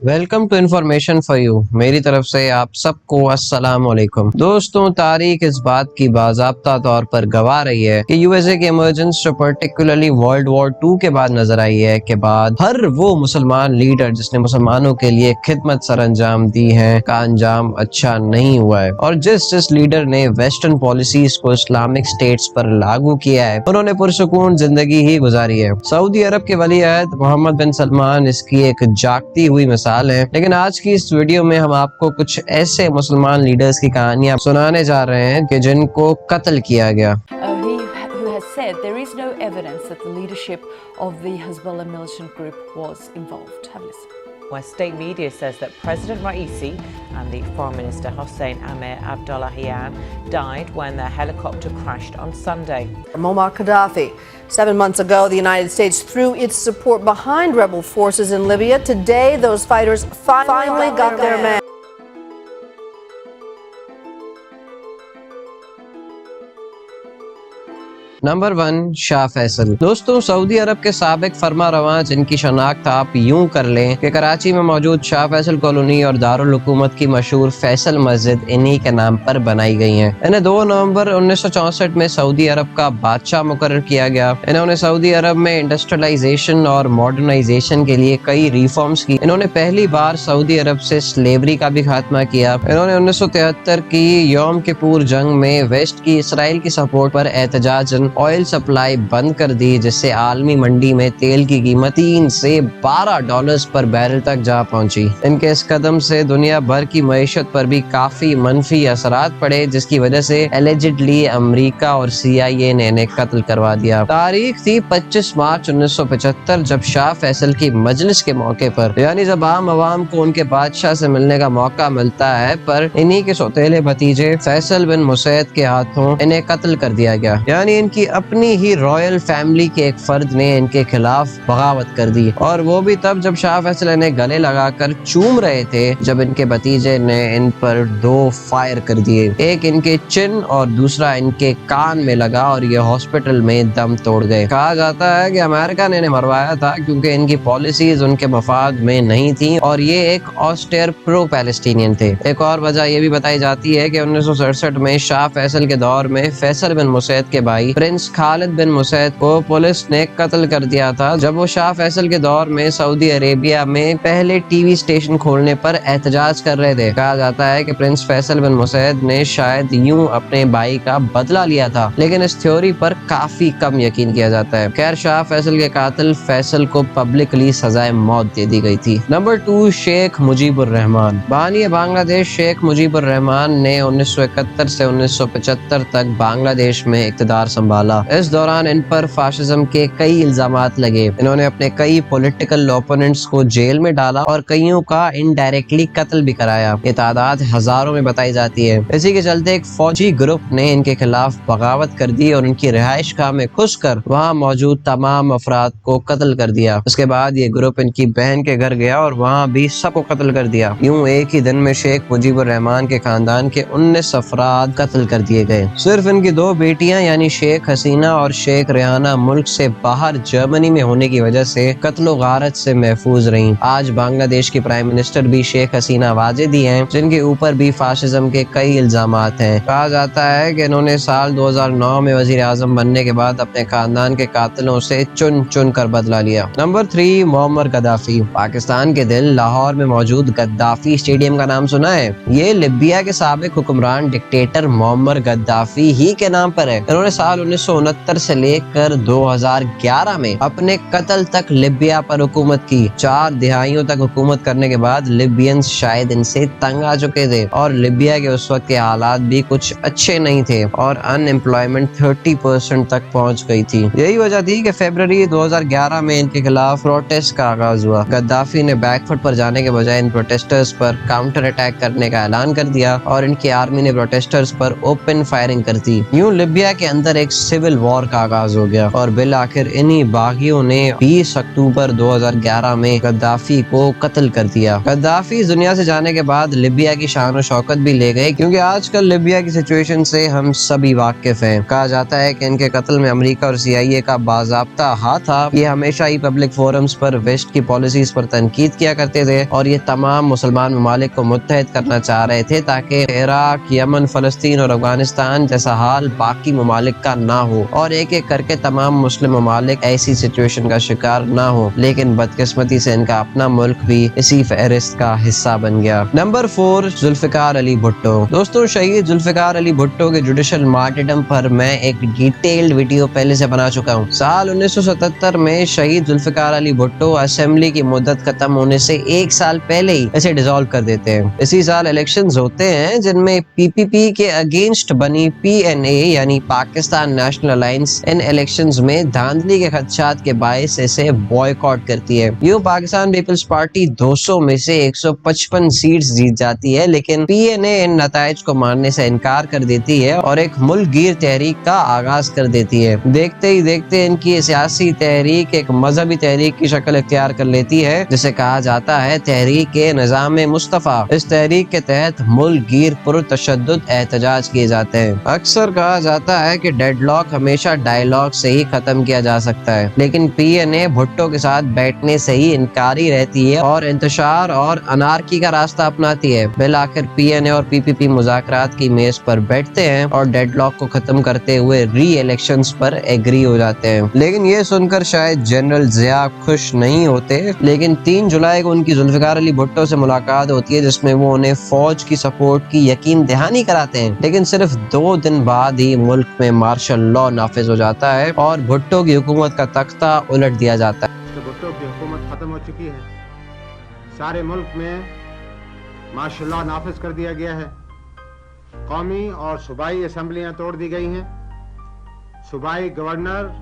Welcome to information for you, میری طرف سے آپ سب کو السلام علیکم۔ دوستوں، تاریخ اس بات کی باضابطہ طور پر گواہ رہی ہے کہ یو ایس اے کی ایمرجنس جو پرٹیکولرلی ورلڈ وار 2 کے بعد نظر آئی ہے کے بعد ہر وہ مسلمان لیڈر جس نے مسلمانوں کے لیے خدمت سر انجام دی ہے کا انجام اچھا نہیں ہوا ہے، اور جس لیڈر نے ویسٹرن پالیسیز کو اسلامک اسٹیٹس پر لاگو کیا ہے انہوں نے پرسکون زندگی ہی گزاری ہے۔ سعودی عرب کے ولی عہد محمد بن سلمان اس کی ایک جاگتی ہوئی مثال ہے، لیکن آج کی اس ویڈیو میں ہم آپ کو کچھ ایسے مسلمان لیڈرز کی کہانیاں سنانے جا رہے ہیں کہ جن کو قتل کیا گیا۔ Who has said there is no evidence that the leadership of the Hezbollah militant group was involved. Have a listen. Where state media says that President Raisi and the Foreign Minister Hossein Amir Abdollahian died when their helicopter crashed on Sunday. Muammar Gaddafi. 7 months ago, the United States threw its support behind rebel forces in Libya. Today, those fighters finally got their man. Number 1، شاہ فیصل۔ دوستوں، سعودی عرب کے سابق فرما رواں جن کی شناخت آپ یوں کر لیں کہ کراچی میں موجود شاہ فیصل کالونی اور دارالحکومت کی مشہور فیصل مسجد انہی کے نام پر بنائی گئی ہیں۔ انہیں 2 نومبر 1964 میں سعودی عرب کا بادشاہ مقرر کیا گیا۔ انہوں نے سعودی عرب میں انڈسٹریلائزیشن اور ماڈرنائزیشن کے لیے کئی ریفارمز کی۔ انہوں نے پہلی بار سعودی عرب سے سلیوری کا بھی خاتمہ کیا۔ انہوں نے 1973 کی یوم کپور جنگ میں ویسٹ کی اسرائیل کی سپورٹ پر احتجاجاً آئل سپلائی بند کر دی، جس سے عالمی منڈی میں تیل کی قیمت 3 سے $12 پر بیرل تک جا پہنچی۔ ان کے اس قدم سے دنیا بھر کی معیشت پر بھی کافی منفی اثرات پڑے، جس کی وجہ سے ایلیجڈلی امریکہ اور CIA نے انہیں قتل کروا دیا۔ تاریخ تھی 25 مارچ 1975، جب شاہ فیصل کی مجلس کے موقع پر، یعنی جب عام عوام کو ان کے بادشاہ سے ملنے کا موقع ملتا ہے، پر انہی کے سوتیلے بھتیجے فیصل بن مسعود کے ہاتھوں انہیں قتل کر دیا گیا۔ یعنی ان کی اپنی ہی رائل فیملی کے ایک فرد نے ان کے خلاف بغاوت کر دی، اور وہ بھی تب جب شاہ فیصل انہیں گلے لگا کر چوم رہے تھے، جب ان کے بھتیجے نے ان پر 2 فائر کر دیے، ایک ان کے چن اور دوسرا ان کے کان میں لگا، اور یہ ہاسپٹل میں دم توڑ گئے۔ کہا جاتا ہے کہ امریکہ نے انہیں مروایا تھا کیونکہ ان کی پالیسیز ان کے مفاد میں نہیں تھیں، اور یہ ایک آسٹیر پرو پیلسٹینین تھے۔ ایک اور وجہ یہ بھی بتائی جاتی ہے کہ 1967 میں شاہ فیصل کے دور میں فیصل بن مسعود کے بھائی پرنس خالد بن مسعود کو پولیس نے قتل کر دیا تھا، جب وہ شاہ فیصل کے دور میں سعودی عربیہ میں پہلے ٹی وی اسٹیشن کھولنے پر احتجاج کر رہے تھے۔ کہا جاتا ہے کہ پرنس فیصل بن مسعود نے شاید یوں اپنے بھائی کا بدلہ لیا تھا، لیکن اس تھیوری پر کافی کم یقین کیا جاتا ہے۔ خیر، شاہ فیصل کے قاتل فیصل کو پبلکلی سزائے موت دے دی گئی تھی۔ نمبر 2، شیخ مجیب الرحمان۔ بانی بنگلہ دیش شیخ مجیب الرحمان نے 1971 سے 1975 تک بنگلہ دیش میں اقتدار سنبھالا۔ اس دوران ان پر فاشزم کے کئی الزامات لگے۔ انہوں نے اپنے کئی پولیٹیکل اوپوننٹس کو جیل میں ڈالا اور کئیوں کا انڈائریکٹلی قتل بھی کرایا۔ یہ تعداد ہزاروں میں بتائی جاتی ہے۔ اسی کے چلتے ایک فوجی گروپ نے ان کے خلاف بغاوت کر دی اور ان کی رہائش گاہ میں گھس کر وہاں موجود تمام افراد کو قتل کر دیا۔ اس کے بعد یہ گروپ ان کی بہن کے گھر گیا اور وہاں بھی سب کو قتل کر دیا۔ یوں ایک ہی دن میں شیخ مجیب الرحمان کے خاندان کے 19 افراد قتل کر دیے گئے۔ صرف ان کی 2 بیٹیاں یعنی شیخ حسینہ اور شیخ ریحانہ ملک سے باہر جرمنی میں ہونے کی وجہ سے قتل و غارت سے محفوظ رہیں۔ آج بنگلہ دیش کی پرائم منسٹر بھی شیخ حسینہ واجدی ہیں، جن کے اوپر بھی فاشزم کے کئی الزامات ہیں۔ کہا جاتا ہے کہ انہوں نے سال 2009 میں وزیر اعظم بننے کے بعد اپنے خاندان کے قاتلوں سے چن چن کر بدلہ لیا۔ نمبر 3، معمر غدافی۔ پاکستان کے دل لاہور میں موجود غدافی اسٹیڈیم کا نام سنا ہے؟ یہ لیبیا کے سابق حکمران ڈکٹیٹر معمر غدافی ہی کے نام پر ہے۔ انہوں نے سال 1969 سے لے کر 2011 میں اپنے قتل تک لیبیا پر حکومت کی۔ 4 دہائیوں تک حکومت کرنے کے بعد لیبینز شاید ان سے تنگ آ چکے تھے، اور لیبیا کے اس وقت کے حالات بھی کچھ اچھے نہیں تھے، اور ان امپلائمنٹ 30% تک پہنچ گئی تھی۔ یہی وجہ تھی کہ فروری 2011 میں ان کے خلاف پروٹیسٹ کا آغاز ہوا۔ غدافی نے بیک فٹ پر جانے کے بجائے ان پروٹیسٹرز پر کاؤنٹر اٹیک کرنے کا اعلان کر دیا، اور ان کی آرمی نے پروٹیسٹرز پر اوپن فائرنگ کر دی۔ یوں لیبیا کے اندر ایک सिविल वॉर का आगाज हो गया और बिल आखिर इन्हीं बागियों ने 20 अक्टूबर 2011 में गद्दाफी को कत्ल कर दिया। गद्दाफी दुनिया से जाने के बाद लिबिया की शान और शौकत भी ले गए, क्योंकि आजकल लिबिया की सिचुएशन से हम सभी वाकिफ हैं। कहा जाता है कि इनके कत्ल में अमेरिका और CIA का बाज़ाब्ता हाथ था। ये हमेशा ही पब्लिक फोरम्स पर वेस्ट की पॉलिसीज पर तनकीद किया करते थे और ये तमाम मुसलमान ममालिक को मुत्तहिद करना चाह रहे थे ताकि इराक, यमन, फलस्तीन और अफगानिस्तान जैसा हाल बाकी ममालिक का ना हो और एक एक करके तमाम मुस्लिम ममालिक ऐसी सिचुएशन का शिकार ना हो। लेकिन बदकिस्मती से इनका अपना मुल्क भी इसी फहरिस्त का हिस्सा बन गया। नंबर 4, जुल्फिकार अली भुट्टो। दोस्तों, शहीद जुल्फिकार अली भुट्टो के जुडिशल मार्टिरडम पर मैं एक डिटेल्ड वीडियो पहले से बना चुका हूँ। साल 1977 में शहीद जुल्फिकार अली भुट्टो असेंबली की मुद्दत खत्म होने से 1 साल पहले ही इसे डिसॉल्व कर देते हैं। इसी साल इलेक्शंस होते हैं जिनमें PPP के अगेंस्ट बनी PNA यानी पाकिस्तान नेशनल अलायंस इन इलेक्शंस में धांधली के खदशात के बायस इसे बॉयकॉट करती है। यूं पाकिस्तान पीपल्स पार्टी 200 में से 155 सीट्स जीत जाती है, लेकिन PNA इन नताइज को मानने से इनकार कर देती है और एक मुल्क गिर तहरीक का आगाज कर देती है। देखते ही देखते इनकी सियासी तहरीक एक मजहबी तहरीक की शक्ल इख्तियार कर लेती है, जिसे कहा जाता है तहरीक निज़ाम मुस्तफा। इस तहरीक के तहत मुल्क गिर पुरतशद्दुद एहतजाज किए जाते हैं। अक्सर कहा जाता है कि डेडलॉक हमेशा डायलॉग से ही खत्म किया जा सकता है, लेकिन PNA भुट्टो के साथ बैठने से ही इनकारी रहती है और इंतशार और अनारकी का रास्ता अपनाती है। बिल आखिर PNA और PPP मुज़ाकरात की मेज पर बैठते हैं और डेडलॉक को खत्म करते हुए री इलेक्शंस पर एग्री हो जाते हैं। लेकिन ये सुनकर शायद जनरल ज़िया खुश नहीं होते, लेकिन 3 जुलाई को उनकी जुल्फिकार अली भुट्टो से मुलाकात होती है जिसमें वो उन्हें फौज की सपोर्ट की यकीन दहानी कराते हैं। लेकिन सिर्फ 2 दिन बाद ही मुल्क में मार्शल लॉ नाफिज हो जाता है और भुट्टो की हुकूमत का तख्ता उलट दिया जाता है। तो भुट्टो की हुकूमत खत्म हो चुकी है, सारे मुल्क में मार्शल लॉ नाफिज कर दिया गया है, कौमी और सूबाई असम्बलियां तोड़ दी गई हैं, सूबाई गवर्नर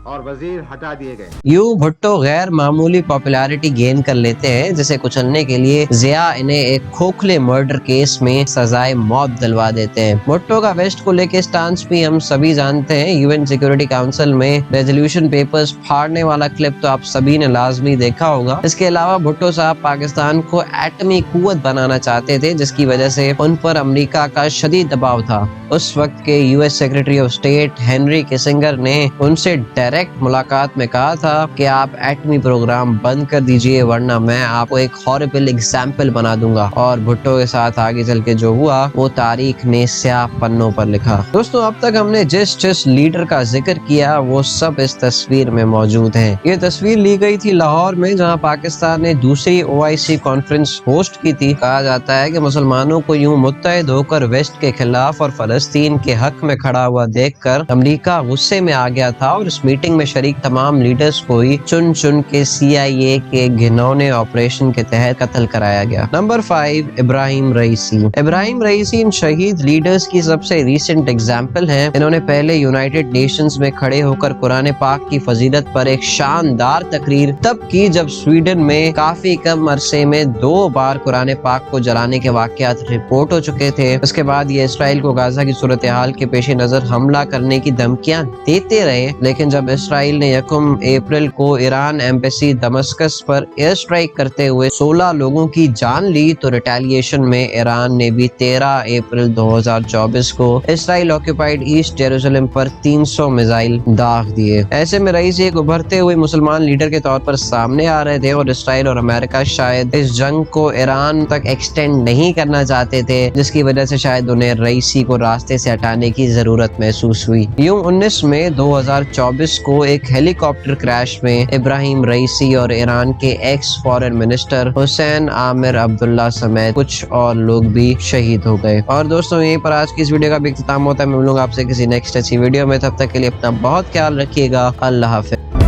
और वजीर हटा दिए गए। यूं भुट्टो गैर मामूली पॉपुलैरिटी गेन कर लेते हैं, जिसे कुचलने के लिए ज़िया इन्हें एक खोखले मर्डर केस में सजाए मौत दिलवा देते हैं। भुट्टो का वेस्ट को लेके स्टांस भी हम सभी जानते हैं। UN सिक्योरिटी काउंसिल में रेजोल्यूशन पेपर्स फाड़ने वाला क्लिप तो आप सभी ने लाजमी देखा होगा। इसके अलावा भुट्टो साहब पाकिस्तान को एटमी कुव्वत बनाना चाहते थे, जिसकी वजह से उन पर अमेरिका का शदीद दबाव था। उस वक्त के US secretary of state Henry Kissinger ने उनसे डायरेक्ट मुलाकात में कहा था कि आप एटमी प्रोग्राम बंद कर दीजिए, वरना मैं आपको एक हॉरिबल एग्जाम्पल बना दूंगा। और भुट्टो के साथ आगे चल के जो हुआ वो तारीख ने स्याह पन्नों पर लिखा। दोस्तों, अब तक हमने जिस लीडर का जिक्र किया वो सब इस तस्वीर में मौजूद हैं। ये तस्वीर ली गई थी लाहौर में, जहां पाकिस्तान ने दूसरी OIC कॉन्फ्रेंस होस्ट की थी। कहा जाता है कि मुसलमानों को यूं मुत्तहिद होकर वेस्ट के खिलाफ और फलस्तीन के हक में खड़ा हुआ देखकर अमेरिका गुस्से में आ गया था और इस मीटिंग में शरीक तमाम लीडर्स को ही चुन चुन के CIA के घिनौने ऑपरेशन के तहत कत्ल कराया गया। नंबर 5, इब्राहिम रईसी। इब्राहिम रईसी इन शहीद लीडर्स की सबसे रीसेंट एग्जाम्पल हैं। इन्होंने पहले यूनाइटेड नेशंस में खड़े होकर कुरान पाक की फजीलत पर एक शानदार तकरीर तब की जब स्वीडन में काफी कम अरसे में 2 बार कुरान पाक को जलाने के वाकयात रिपोर्ट हो चुके थे। उसके बाद ये इसराइल को गाजा की सूरत हाल के पेश नजर हमला करने की धमकियां देते रहे, लेकिन जब इसराइल ने 1 अप्रैल को ईरान एम्बेसी दमस्कस पर एयर स्ट्राइक करते हुए 16 लोगों की जान ली, तो रिटेलिएशन में ईरान ने भी 13 अप्रैल 2024 को इसराइल ऑक्यूपाइड ईस्ट जेरूसलम पर 300 मिसाइल दाग दिए। ऐसे में रईसी एक उभरते हुए मुसलमान लीडर के तौर पर सामने आ रहे थे और इसराइल और अमेरिका शायद इस जंग को ईरान तक एक्सटेंड नहीं करना चाहते थे, जिसकी वजह से शायद उन्हें रईसी को रास्ते से हटाने की जरूरत महसूस हुई। यूं 19 मई 2024 को एक हेलीकॉप्टर क्रैश में इब्राहिम रईसी और ईरान के x foreign minister Hussain Aamir Abdullah समेत कुछ और लोग भी शहीद हो गए। और दोस्तों, यहीं पर आज की इस वीडियो का भी इख्तिताम होता है। मैं मिलूंगा आपसे किसी नेक्स्ट अच्छी वीडियो में, तब तक के लिए अपना बहुत ख्याल रखिएगा। अल्लाह हाफिज।